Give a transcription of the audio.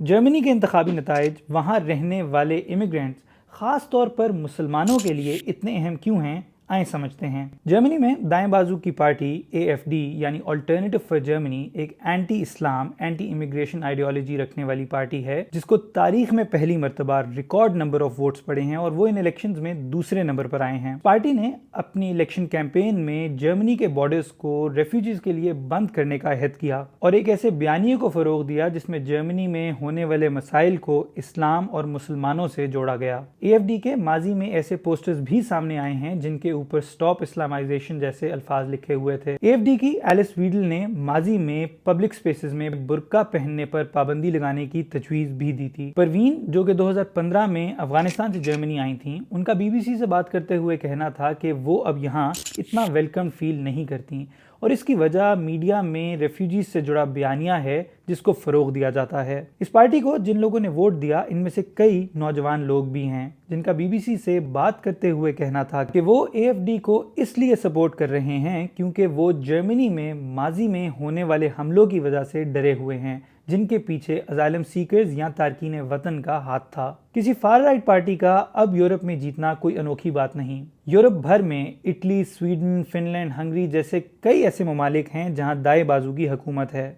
Germany के इंतखाबी नताइज वहाँ रहने वाले इमिग्रेंट्स ख़ास तौर पर मुसलमानों के लिए इतने अहम क्यों हैं, आए समझते हैं। जर्मनी में दाएं बाजू की पार्टी AfD यानी ऑल्टरनेटिव फॉर जर्मनी एक एंटी इस्लाम एंटी इमिग्रेशन आइडियोलॉजी रखने वाली पार्टी है, जिसको तारीख में पहली मरतबा रिकॉर्ड नंबर ऑफ वोट्स पड़े हैं और वो इन इलेक्शंस में दूसरे नंबर पर आए हैं। पार्टी ने अपनी इलेक्शन कैंपेन में जर्मनी के बॉर्डर्स को रेफ्यूजीज के लिए बंद करने का अहद किया और एक ऐसे बयानिए को फरोग दिया जिसमें जर्मनी में होने वाले मसाइल को इस्लाम और मुसलमानों से जोड़ा गया। AfD के माजी में ऐसे पोस्टर्स भी सामने आए हैं जिनके ऊपर स्टॉप इस्लामाइजेशन जैसे अल्फाज लिखे हुए थे। AfD की एलिस वीडल ने माजी में पब्लिक स्पेसेस में बुर्का पहनने पर पाबंदी लगाने की तजवीज भी दी थी। परवीन, जो कि 2015 में अफगानिस्तान से जर्मनी आई थी, उनका BBC से बात करते हुए कहना था कि वो अब यहाँ इतना वेलकम फील नहीं करती और इसकी वजह मीडिया में रेफ्यूजीज से जुड़ा बयानिया है जिसको फरोग दिया जाता है। इस पार्टी को जिन लोगों ने वोट दिया, इनमें से कई नौजवान लोग भी हैं जिनका BBC से बात करते हुए कहना था कि वो AfD को इसलिए सपोर्ट कर रहे हैं क्योंकि वो जर्मनी में माजी में होने वाले हमलों की वजह से डरे हुए हैं, जिनके पीछे अजाइलम सीकर्स या तारकीन वतन का हाथ था। किसी फार राइट पार्टी का अब यूरोप में जीतना कोई अनोखी बात नहीं। यूरोप भर में इटली, स्वीडन, फिनलैंड, हंगरी जैसे कई ऐसे ममालिक हैं जहां दाएं बाजू की हुकूमत है।